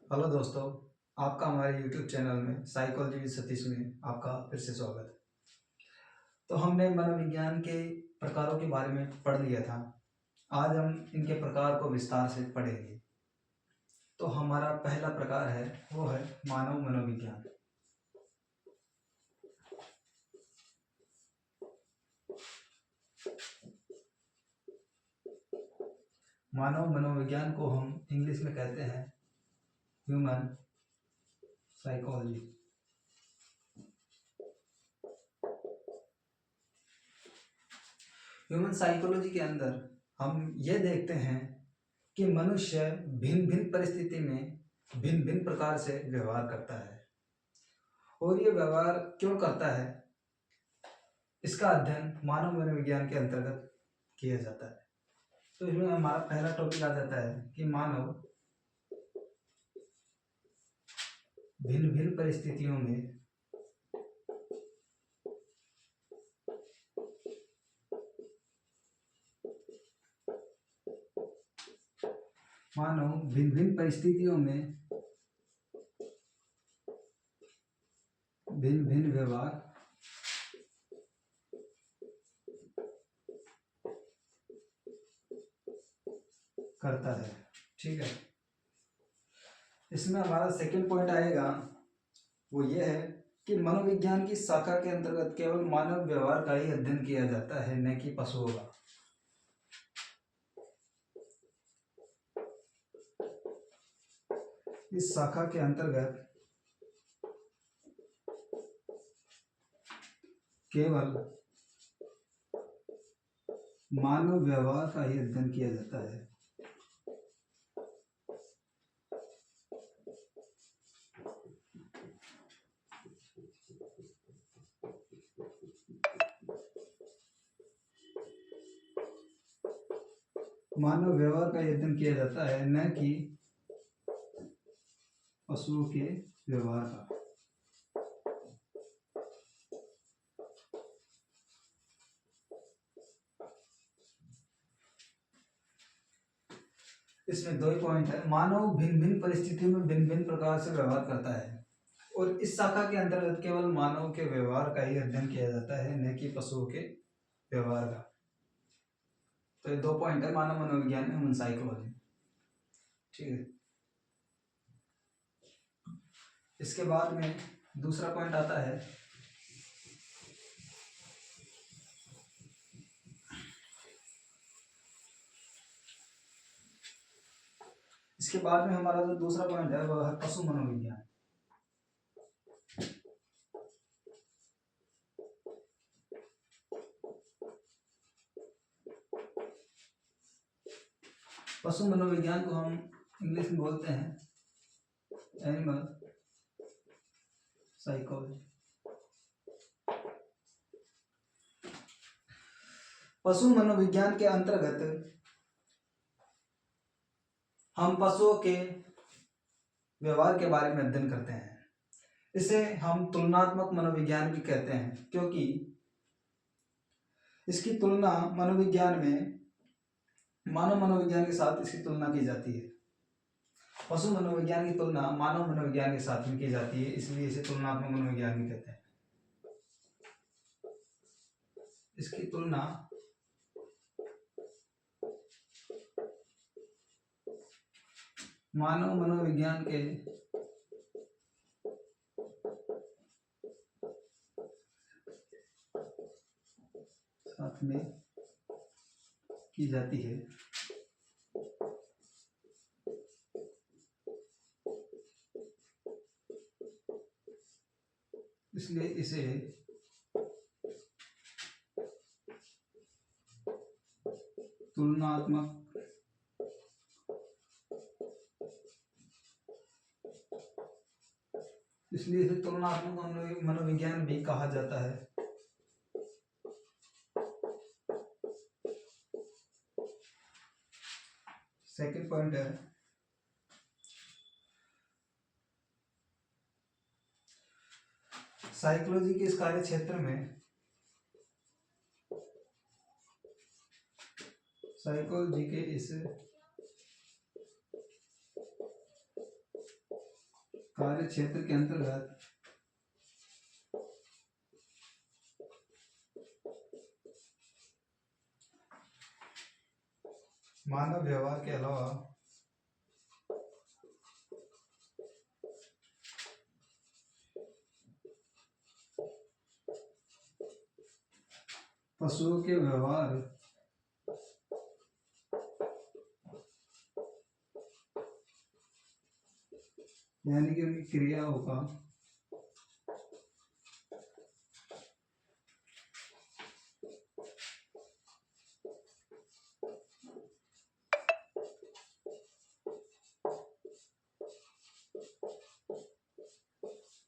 Hello दोस्तों, आपका हमारे YouTube चैनल में साइकोलॉजी विद सतीश में आपका फिर से स्वागत है। तो हमने मनोविज्ञान के प्रकारों के बारे में पढ़ लिया था। आज हम इनके प्रकार को विस्तार से पढ़ेंगे। तो हमारा पहला प्रकार है वो है मानव मनोविज्ञान। मानव मनोविज्ञान को हम इंग्लिश में कहते हैं ह्यूमन साइकोलॉजी। ह्यूमन साइकोलॉजी के अंदर हम ये देखते हैं कि मनुष्य भिन्न भिन्न परिस्थिति में भिन्न भिन्न प्रकार से व्यवहार करता है, और ये व्यवहार क्यों करता है इसका अध्ययन मानव मनोविज्ञान के अंतर्गत किया जाता है। तो इसमें हमारा पहला टॉपिक आ जाता है कि मानव भिन्न भिन्न परिस्थितियों में भिन्न भिन्न व्यवहार करता है। ठीक है, इसमें हमारा सेकंड पॉइंट आएगा वो ये है कि मनोविज्ञान की शाखा के अंतर्गत केवल मानव व्यवहार का ही अध्ययन किया जाता है, न कि पशुओं का। इस शाखा के अंतर्गत केवल मानव व्यवहार का ही अध्ययन किया जाता है। मानव व्यवहार का अध्ययन किया जाता है, न कि पशुओं के व्यवहार का। इसमें दो ही पॉइंट है। मानव भिन्न भिन्न परिस्थितियों में भिन्न भिन्न प्रकार से व्यवहार करता है, और इस शाखा के अंतर्गत केवल मानव के व्यवहार का ही अध्ययन किया जाता है, न कि पशुओं के व्यवहार का। तो ये दो पॉइंट है मानव मनोविज्ञान में, ह्यूमन साइकोलॉजी। ठीक है, इसके बाद में दूसरा पॉइंट आता है इसके बाद में हमारा जो दूसरा पॉइंट है वह है पशु मनोविज्ञान। पशु मनोविज्ञान को हम इंग्लिश में बोलते हैं एनिमल साइकोलॉजी। पशु मनोविज्ञान के अंतर्गत हम पशुओं के व्यवहार के बारे में अध्ययन करते हैं। इसे हम तुलनात्मक मनोविज्ञान भी कहते हैं, क्योंकि इसकी तुलना मनोविज्ञान में मानव मनोविज्ञान के साथ इसकी तुलना की जाती है। पशु मनोविज्ञान की तुलना मानव मनोविज्ञान के साथ में की जाती है, इसलिए इसे तुलनात्मक मनोविज्ञान भी कहते हैं। इसकी तुलना मानव मनोविज्ञान के साथ में की जाती है, इसलिए इसे तुलनात्मक मनोविज्ञान भी कहा जाता है। सेकंड पॉइंट है साइकोलॉजी के इस कार्य क्षेत्र में साइकोलॉजी के इस कार्य क्षेत्र के अंतर्गत मानव व्यवहार के अलावा पशुओं के व्यवहार यानी कि उनकी क्रियाओं का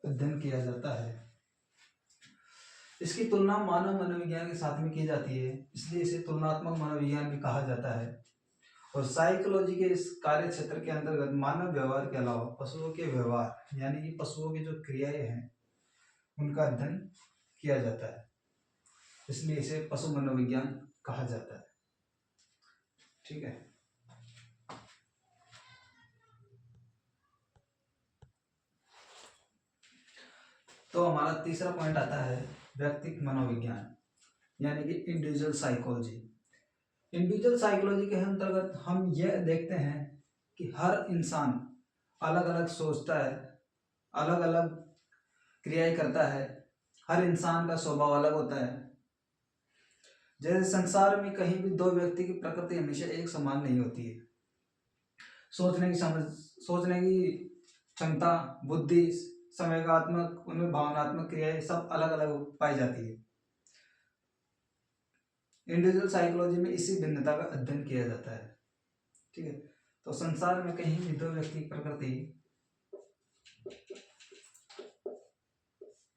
अध्ययन किया जाता है। इसकी तुलना मानव मनोविज्ञान के साथ में की जाती है, इसलिए इसे तुलनात्मक मनोविज्ञान भी कहा जाता है। और साइकोलॉजी के इस कार्य क्षेत्र के अंतर्गत मानव व्यवहार के अलावा पशुओं के व्यवहार यानी कि पशुओं की जो क्रियाएं हैं उनका अध्ययन किया जाता है, इसलिए इसे पशु मनोविज्ञान कहा जाता है। ठीक है। तो हमारा तीसरा पॉइंट आता है व्यक्तिगत मनोविज्ञान यानी कि इंडिविजुअल साइकोलॉजी। इंडिविजुअल साइकोलॉजी के अंतर्गत हम यह देखते हैं कि हर इंसान अलग अलग सोचता है, अलग अलग क्रियाएं करता है, हर इंसान का स्वभाव अलग होता है। जैसे संसार में कहीं भी दो व्यक्ति की प्रकृति हमेशा एक समान नहीं होती है। सोचने की क्षमता, बुद्धि, संवेगात्मक, उनमें भावनात्मक क्रियाएं सब अलग अलग पाई जाती है। इंडिविजुअल साइकोलॉजी में इसी भिन्नता का अध्ययन किया जाता है। ठीक है। तो संसार में कहीं भी दो व्यक्ति की प्रकृति,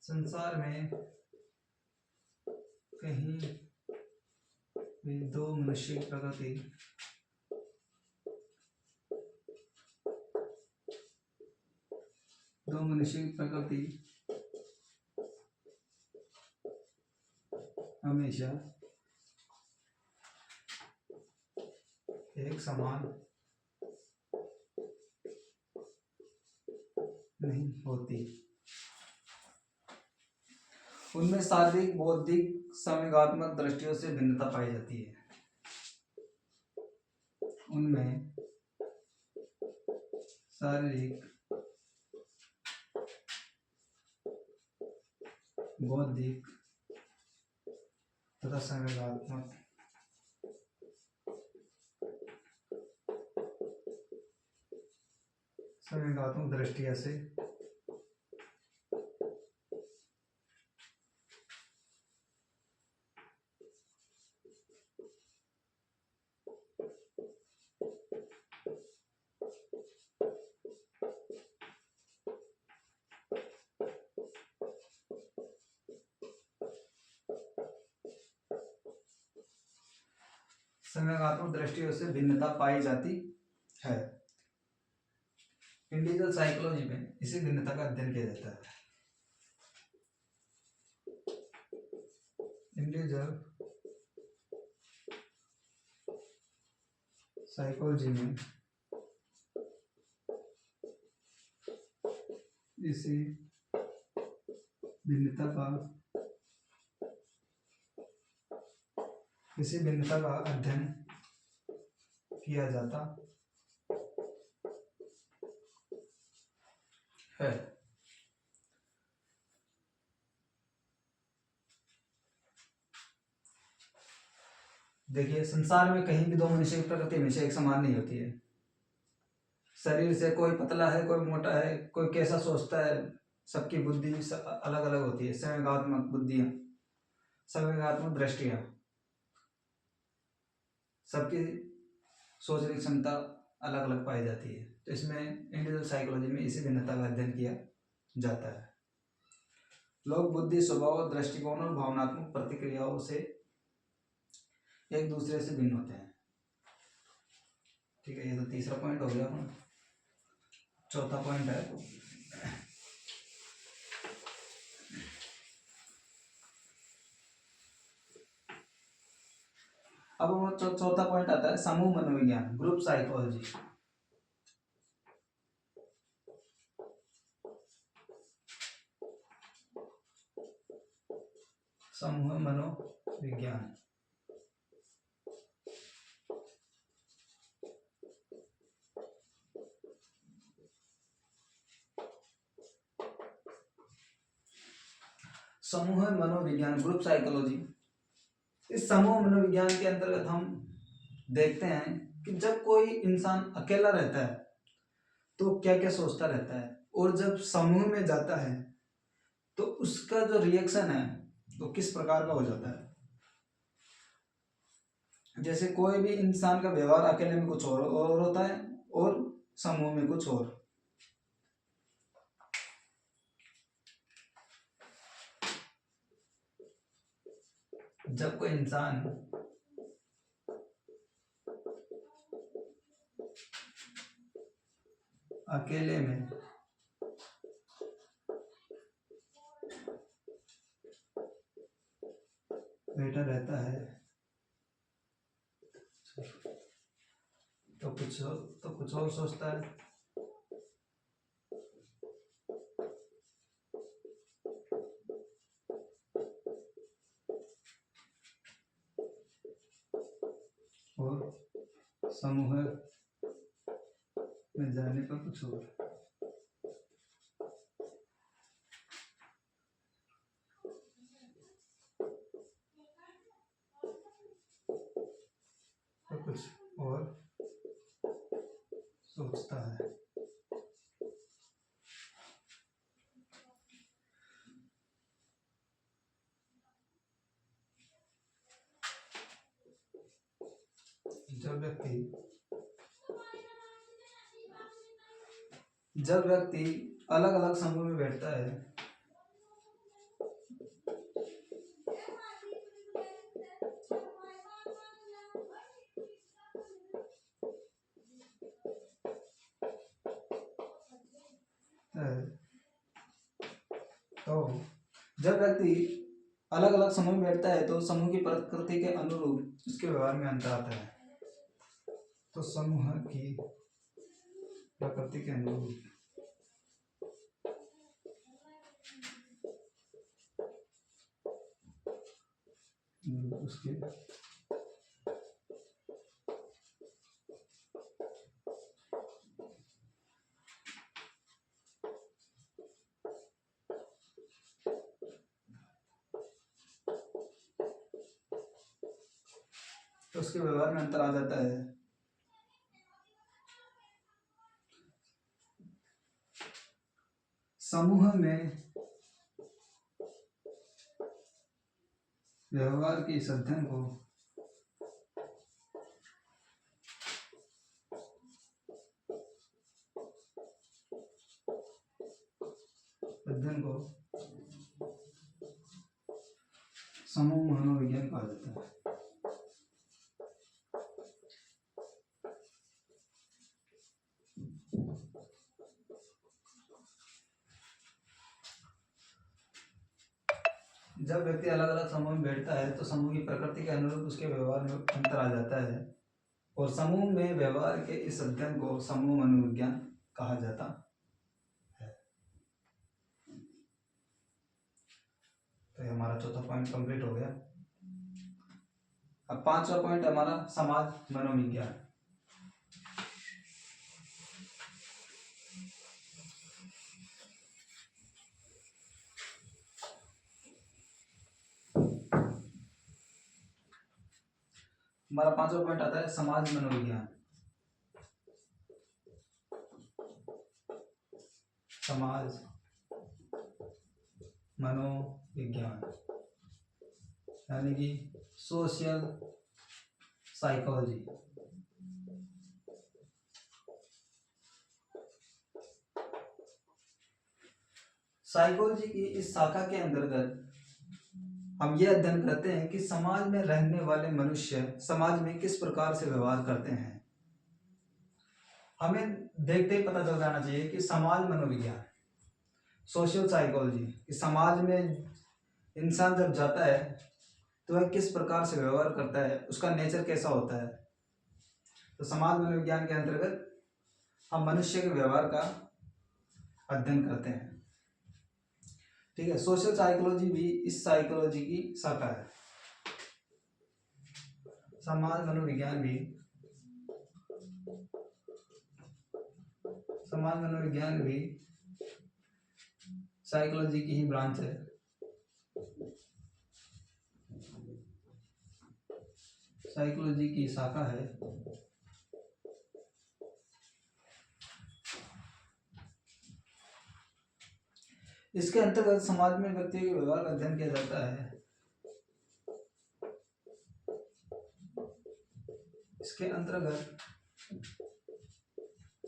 संसार में कहीं भी दो मनुष्य की प्रकृति हमेशा एक समान नहीं होती। उनमें शारीरिक, बौद्धिक, संवेगात्मक दृष्टियों से भिन्नता पाई जाती है। उनमें शारीरिक, बौद्धिक तथा संवेगात्मक दृष्टिया से भिन्नता पाई जाती है। इंडिविजुअल साइकोलॉजी में इसी भिन्नता का अध्ययन किया जाता है। इंडिविजुअल साइकोलॉजी में इसी भिन्नता का अध्ययन किया जाता है। देखिए, संसार में कहीं भी दो मनुष्य की प्रकृति हमेशा एक समान नहीं होती है। शरीर से कोई पतला है, कोई मोटा है, कोई कैसा सोचता है, सबकी बुद्धि अलग अलग होती है। संवेगात्मक बुद्धियां, संवेगात्मक दृष्टियां, सबकी सोचने की क्षमता अलग अलग पाई जाती है। तो इसमें इंडिविजुअल साइकोलॉजी में इसी भिन्नता का अध्ययन किया जाता है। लोग बुद्धि, स्वभाव, दृष्टिकोण और भावनात्मक प्रतिक्रियाओं से एक दूसरे से भिन्न होते हैं। ठीक है, ये तो तीसरा पॉइंट हो गया अपना। चौथा पॉइंट है अब चौथा पॉइंट आता है समूह मनोविज्ञान, ग्रुप साइकोलॉजी। समूह मनोविज्ञान। समूह मनोविज्ञान, ग्रुप साइकोलॉजी। इस समूह मनोविज्ञान के अंतर्गत हम देखते हैं कि जब कोई इंसान अकेला रहता है तो क्या क्या सोचता रहता है, और जब समूह में जाता है तो उसका जो रिएक्शन है वो किस प्रकार का हो जाता है। जैसे कोई भी इंसान का व्यवहार अकेले में कुछ और होता है और समूह में कुछ और। जब कोई इंसान अकेले में बैठा रहता है तो कुछ और सोचता है। और समूह में जाने पर कुछ और। तो कुछ और सोचता है। जब व्यक्ति अलग अलग समूह में बैठता है तो जब व्यक्ति अलग अलग समूह में बैठता है तो समूह की प्रकृति के अनुरूप उसके व्यवहार में अंतर आता है। तो समूह की प्रकृति के अनुरूप उसके व्यवहार में अंतर आ जाता है। समूह में व्यवहार के इस अध्ययन को समूह मनोविज्ञान कहा जाता है। जब व्यक्ति अलग अलग समूह में बैठता है तो समूह की प्रकृति के अनुरूप उसके व्यवहार में अंतर आ जाता है, और समूह में व्यवहार के इस अध्ययन को समूह मनोविज्ञान कहा जाता है। तो ये हमारा चौथा पॉइंट कंप्लीट हो गया। अब पांचवा पॉइंट हमारा समाज मनोविज्ञान। हमारा पांचवा पॉइंट आता है समाज मनोविज्ञान। समाज मनोविज्ञान यानी कि सोशल साइकोलॉजी। साइकोलॉजी की इस शाखा के अंतर्गत हम ये अध्ययन करते हैं कि समाज में रहने वाले मनुष्य समाज में किस प्रकार से व्यवहार करते हैं। हमें देखते ही पता चल जाना चाहिए कि समाज मनोविज्ञान, सोशल साइकोलॉजी, कि समाज में इंसान जब जाता है तो वह किस प्रकार से व्यवहार करता है, उसका नेचर कैसा होता है। तो समाज मनोविज्ञान के अंतर्गत हम मनुष्य के व्यवहार का अध्ययन करते हैं। ठीक है। सोशल साइकोलॉजी भी इस साइकोलॉजी की शाखा है। समाज मनोविज्ञान भी साइकोलॉजी की ही ब्रांच है। साइकोलॉजी की शाखा है। इसके अंतर्गत समाज में व्यक्ति के व्यवहार का अध्ययन किया जाता है। इसके अंतर्गत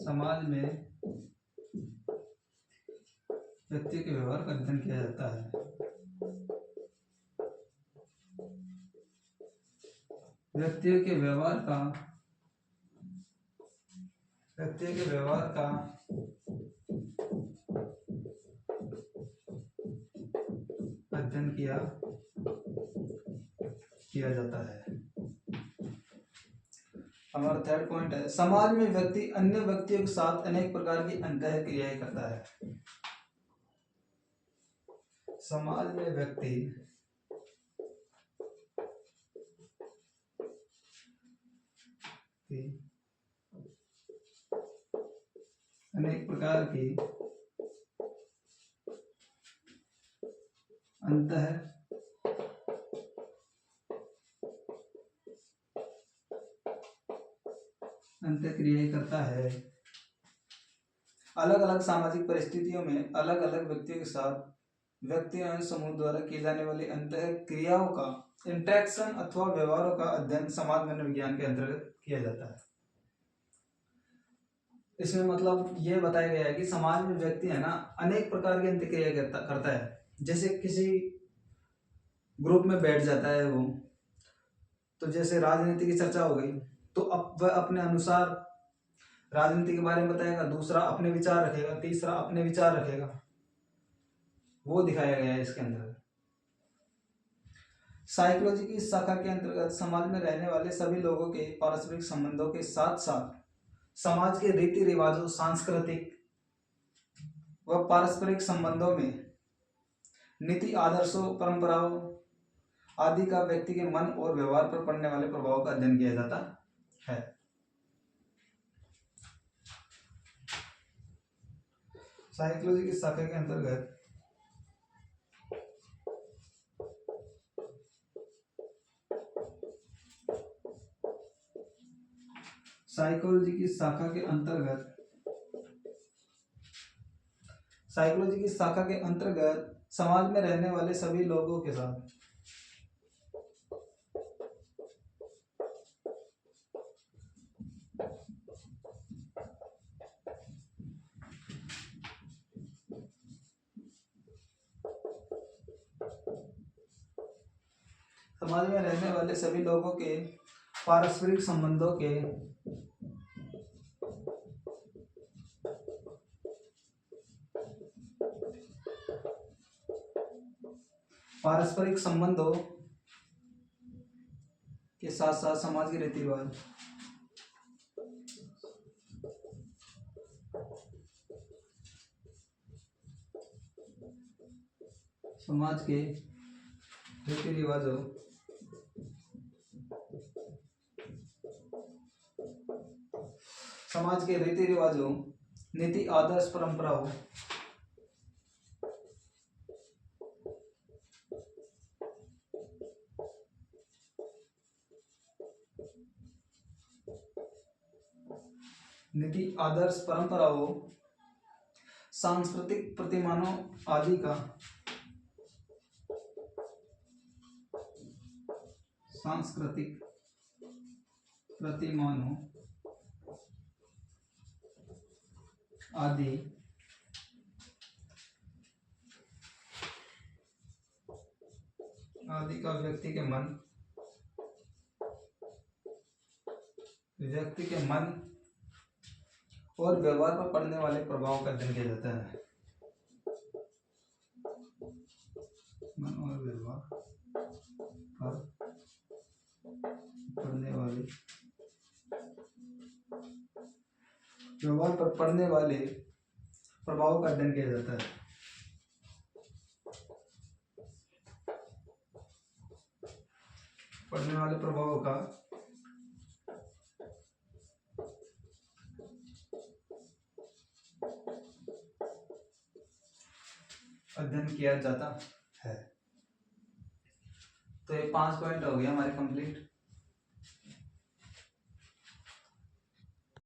समाज में व्यक्ति के व्यवहार का अध्ययन किया जाता है। व्यक्तियों के व्यवहार का अध्ययन किया जाता है। हमारा थर्ड पॉइंट है, समाज में व्यक्ति अन्य व्यक्तियों के साथ अनेक प्रकार की अंतः क्रियाएं करता है। समाज में व्यक्ति अनेक प्रकार की अंतःक्रियाएं करता है। अलग अलग सामाजिक परिस्थितियों में अलग अलग व्यक्तियों के साथ व्यक्तियों एवं समूह द्वारा की जाने वाली अंतः क्रियाओं का इंटरेक्शन अथवा व्यवहारों का अध्ययन समाज मनोविज्ञान के अंतर्गत किया जाता है। इसमें मतलब ये बताया गया है कि समाज में व्यक्ति है ना अनेक प्रकार की अंतःक्रिया करता है। जैसे किसी ग्रुप में बैठ जाता है वो, तो जैसे राजनीति की चर्चा हो गई तो अब वह अपने अनुसार राजनीति के बारे में बताएगा, दूसरा अपने विचार रखेगा, तीसरा अपने विचार रखेगा, वो दिखाया गया है इसके अंदर। साइकोलॉजी की शाखा के अंतर्गत समाज में रहने वाले सभी लोगों के पारस्परिक संबंधों के साथ साथ समाज के रीति रिवाजों, सांस्कृतिक व पारस्परिक संबंधों में नीति, आदर्शों, परंपराओं आदि का व्यक्ति के मन और व्यवहार पर पड़ने वाले प्रभाव का अध्ययन किया जाता है। साइकोलॉजी की शाखा के अंतर्गत साइकोलॉजी की शाखा के अंतर्गत समाज में रहने वाले सभी लोगों के साथ समाज में रहने वाले सभी लोगों के पारस्परिक संबंधों के के साथ साथ समाज के रीति रिवाज समाज के रीति रिवाजों, नीति, आदर्श, परंपराओं सांस्कृतिक प्रतिमानों आदि का आदि का व्यक्ति के मन और व्यवहार पर पड़ने वाले प्रभाव का अध्ययन किया जाता है। मन और व्यवहार पर पड़ने वाले प्रभाव का अध्ययन किया जाता है। पड़ने वाले प्रभावों का अध्ययन किया जाता है। तो ये 5 पॉइंट हो गए हमारे कंप्लीट।